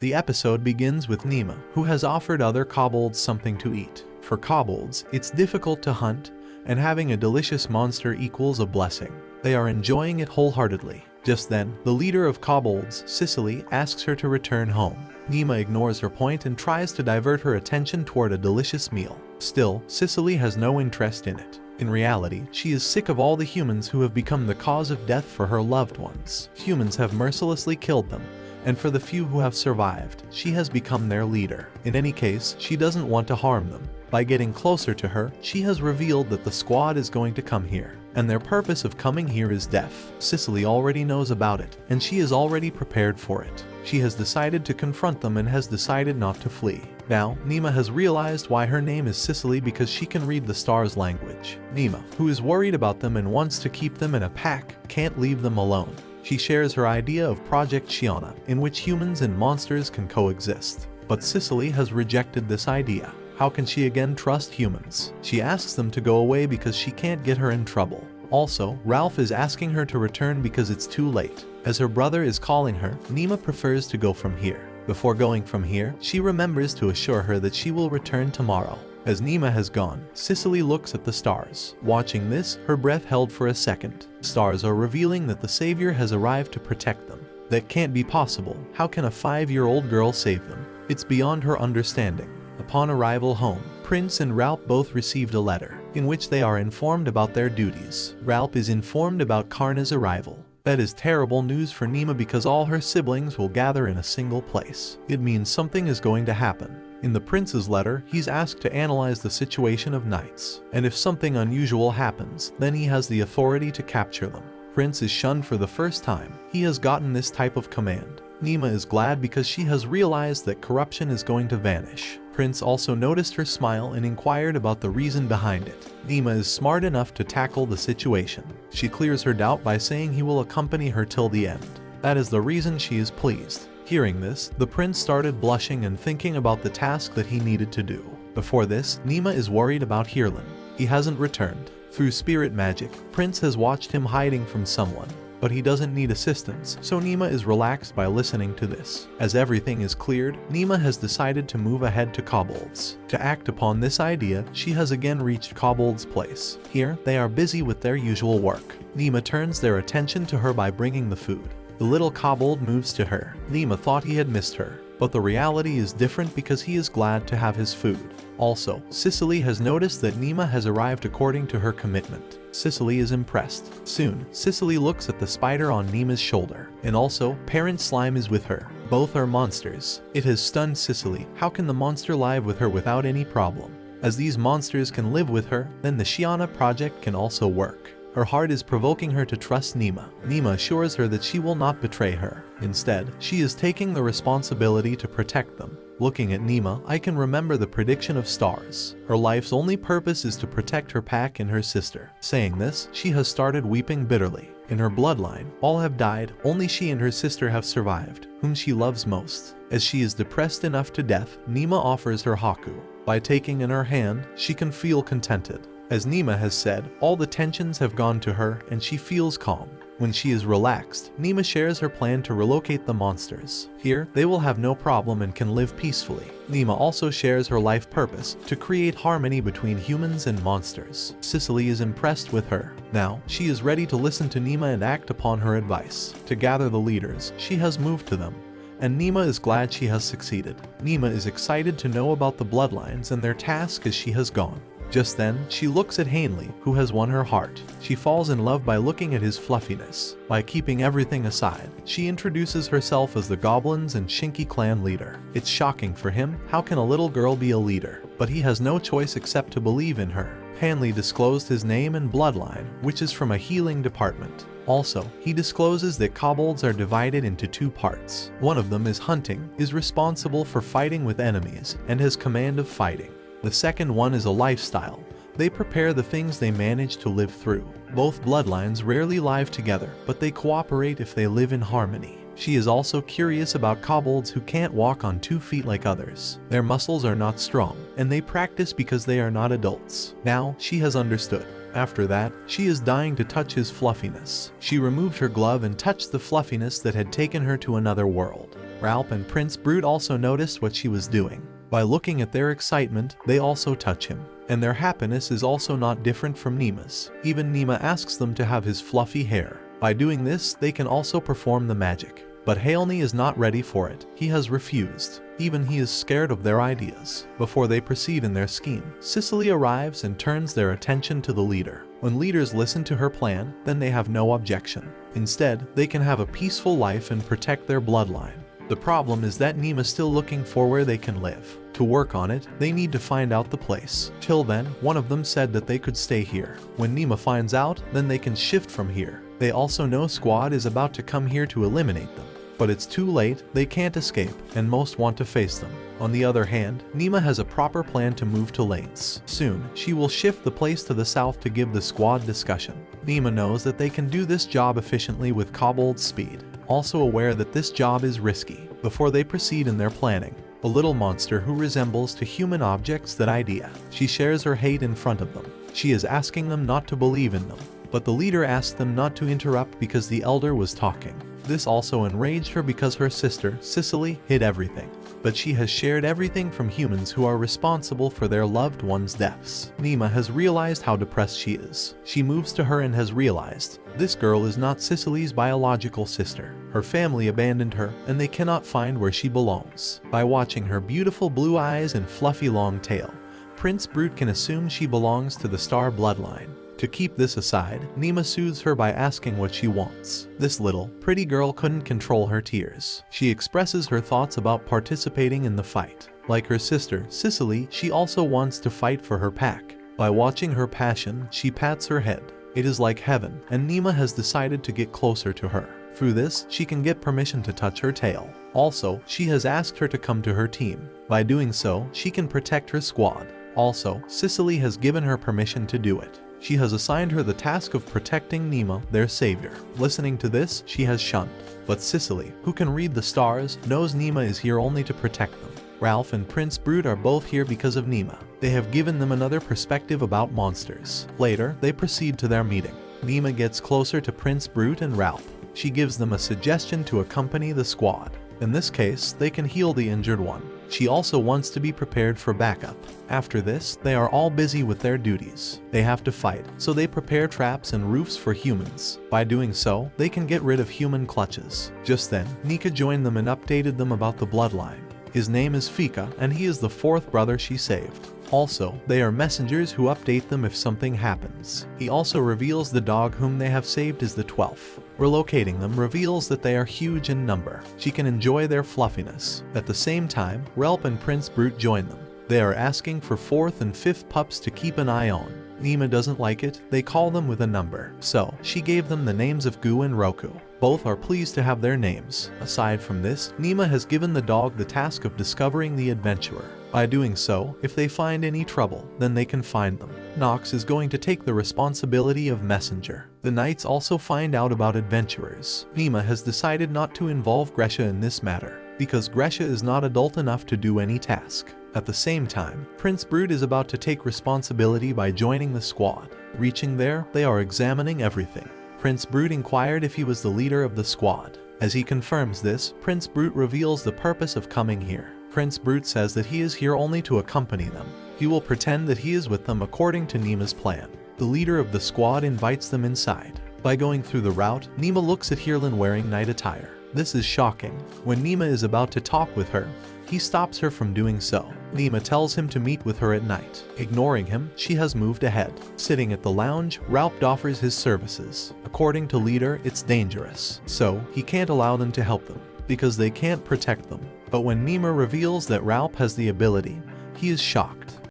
The episode begins with Nima, who has offered other kobolds something to eat. For kobolds, it's difficult to hunt, and having a delicious monster equals a blessing. They are enjoying it wholeheartedly. Just then, the leader of kobolds, Sicily, asks her to return home. Nima ignores her point and tries to divert her attention toward a delicious meal. Still, Sicily has no interest in it. In reality, she is sick of all the humans who have become the cause of death for her loved ones. Humans have mercilessly killed them, and for the few who have survived, she has become their leader. In any case, she doesn't want to harm them. By getting closer to her, she has revealed that the squad is going to come here, and their purpose of coming here is death. Sicily already knows about it, and she is already prepared for it. She has decided to confront them and has decided not to flee. Now, Nima has realized why her name is Sicily because she can read the stars' language. Nima, who is worried about them and wants to keep them in a pack, can't leave them alone. She shares her idea of Project Shana, in which humans and monsters can coexist. But Sicily has rejected this idea. How can she again trust humans? She asks them to go away because she can't get her in trouble. Also, Ralph is asking her to return because it's too late. As her brother is calling her, Nima prefers to go from here. Before going from here, she remembers to assure her that she will return tomorrow. As Nima has gone, Sicily looks at the stars. Watching this, her breath held for a second. Stars are revealing that the savior has arrived to protect them. That can't be possible. How can a 5-year-old girl save them? It's beyond her understanding. Upon arrival home, Prince and Ralph both received a letter, in which they are informed about their duties. Ralph is informed about Karna's arrival. That is terrible news for Nima because all her siblings will gather in a single place. It means something is going to happen. In the prince's letter, he's asked to analyze the situation of knights, and if something unusual happens, then he has the authority to capture them. Prince is shunned for the first time. He has gotten this type of command. Nima is glad because she has realized that corruption is going to vanish. Prince also noticed her smile and inquired about the reason behind it. Nima is smart enough to tackle the situation. She clears her doubt by saying he will accompany her till the end. That is the reason she is pleased. Hearing this, the prince started blushing and thinking about the task that he needed to do. Before this, Nima is worried about Hirlin. He hasn't returned. Through spirit magic, Prince has watched him hiding from someone. But he doesn't need assistance, so Nima is relaxed by listening to this. As everything is cleared, Nima has decided to move ahead to Cobalts. To act upon this idea, she has again reached Cobalts' place. Here, they are busy with their usual work. Nima turns their attention to her by bringing the food. The little kobold moves to her. Nima thought he had missed her, but the reality is different because he is glad to have his food. Also, Sicily has noticed that Nima has arrived according to her commitment. Sicily is impressed. Soon, Sicily looks at the spider on Nima's shoulder, and also, Parent Slime is with her. Both are monsters. It has stunned Sicily. How can the monster live with her without any problem? As these monsters can live with her, then the Shana project can also work. Her heart is provoking her to trust Nima. Nima assures her that she will not betray her. Instead, she is taking the responsibility to protect them. Looking at Nima, I can remember the prediction of stars. Her life's only purpose is to protect her pack and her sister. Saying this, she has started weeping bitterly. In her bloodline, all have died, only she and her sister have survived, whom she loves most. As she is depressed enough to death, Nima offers her Haku. By taking in her hand, she can feel contented. As Nima has said, all the tensions have gone to her and she feels calm. When she is relaxed, Nima shares her plan to relocate the monsters. Here, they will have no problem and can live peacefully. Nima also shares her life purpose, to create harmony between humans and monsters. Sicily is impressed with her. Now, she is ready to listen to Nima and act upon her advice. To gather the leaders, she has moved to them. And Nima is glad she has succeeded. Nima is excited to know about the bloodlines and their task as she has gone. Just then, she looks at Hanley, who has won her heart. She falls in love by looking at his fluffiness. By keeping everything aside, she introduces herself as the Goblins and Shinky clan leader. It's shocking for him. How can a little girl be a leader? But he has no choice except to believe in her. Hanley disclosed his name and bloodline, which is from a healing department. Also, he discloses that kobolds are divided into 2 parts. One of them is hunting, is responsible for fighting with enemies, and has command of fighting. The second one is a lifestyle. They prepare the things they manage to live through. Both bloodlines rarely live together, but they cooperate if they live in harmony. She is also curious about kobolds who can't walk on 2 feet like others. Their muscles are not strong, and they practice because they are not adults. Now, she has understood. After that, she is dying to touch his fluffiness. She removed her glove and touched the fluffiness that had taken her to another world. Ralph and Prince Brute also noticed what she was doing. By looking at their excitement, they also touch him. And their happiness is also not different from Nima's. Even Nima asks them to have his fluffy hair. By doing this, they can also perform the magic. But Haley is not ready for it. He has refused. Even he is scared of their ideas. Before they proceed in their scheme, Sicily arrives and turns their attention to the leader. When leaders listen to her plan, then they have no objection. Instead, they can have a peaceful life and protect their bloodline. The problem is that Nima's still looking for where they can live. To work on it, they need to find out the place. Till then, one of them said that they could stay here. When Nima finds out, then they can shift from here. They also know Squad is about to come here to eliminate them. But it's too late, they can't escape, and most want to face them. On the other hand, Nima has a proper plan to move to Lanes. Soon, she will shift the place to the south to give the Squad discussion. Nima knows that they can do this job efficiently with Cobalts' speed. Also aware that this job is risky. Before they proceed in their planning, a little monster who resembles to human objects that idea. She shares her hate in front of them. She is asking them not to believe in them. But the leader asked them not to interrupt because the elder was talking. This also enraged her because her sister, Sicily, hid everything. But she has shared everything from humans who are responsible for their loved ones' deaths. Nima has realized how depressed she is. She moves to her and has realized this girl is not Sicily's biological sister. Her family abandoned her and they cannot find where she belongs. By watching her beautiful blue eyes and fluffy long tail, Prince Brute can assume she belongs to the Star Bloodline. To keep this aside, Nima soothes her by asking what she wants. This little, pretty girl couldn't control her tears. She expresses her thoughts about participating in the fight. Like her sister, Sicily, she also wants to fight for her pack. By watching her passion, she pats her head. It is like heaven, and Nima has decided to get closer to her. Through this, she can get permission to touch her tail. Also, she has asked her to come to her team. By doing so, she can protect her squad. Also, Sicily has given her permission to do it. She has assigned her the task of protecting Nima, their savior. Listening to this, she has shunned. But Sicily, who can read the stars, knows Nima is here only to protect them. Ralph and Prince Brute are both here because of Nima. They have given them another perspective about monsters. Later, they proceed to their meeting. Nima gets closer to Prince Brute and Ralph. She gives them a suggestion to accompany the squad. In this case, they can heal the injured one. She also wants to be prepared for backup. After this, they are all busy with their duties. They have to fight, so they prepare traps and roofs for humans. By doing so, they can get rid of human clutches. Just then, Nika joined them and updated them about the bloodline. His name is Fika, and he is the fourth brother she saved. Also, they are messengers who update them if something happens. He also reveals the dog whom they have saved is the 12th. Relocating them reveals that they are huge in number. She can enjoy their fluffiness. At the same time, Relp and Prince Brute join them. They are asking for 4th and 5th pups to keep an eye on. Nima doesn't like it, they call them with a number. So, she gave them the names of Gu and Roku. Both are pleased to have their names. Aside from this, Nima has given the dog the task of discovering the adventurer. By doing so, if they find any trouble, then they can find them. Nox is going to take the responsibility of messenger. The knights also find out about adventurers. Nima has decided not to involve Gresha in this matter, because Gresha is not adult enough to do any task. At the same time, Prince Brute is about to take responsibility by joining the squad. Reaching there, they are examining everything. Prince Brute inquired if he was the leader of the squad. As he confirms this, Prince Brute reveals the purpose of coming here. Prince Brute says that he is here only to accompany them. He will pretend that he is with them according to Nima's plan. The leader of the squad invites them inside. By going through the route, Nima looks at Heerlin wearing night attire. This is shocking. When Nima is about to talk with her, he stops her from doing so. Nima tells him to meet with her at night. Ignoring him, she has moved ahead. Sitting at the lounge, Ralph offers his services. According to leader, it's dangerous. So, he can't allow them to help them, because they can't protect them. But when Nima reveals that Ralph has the ability, he is shocked.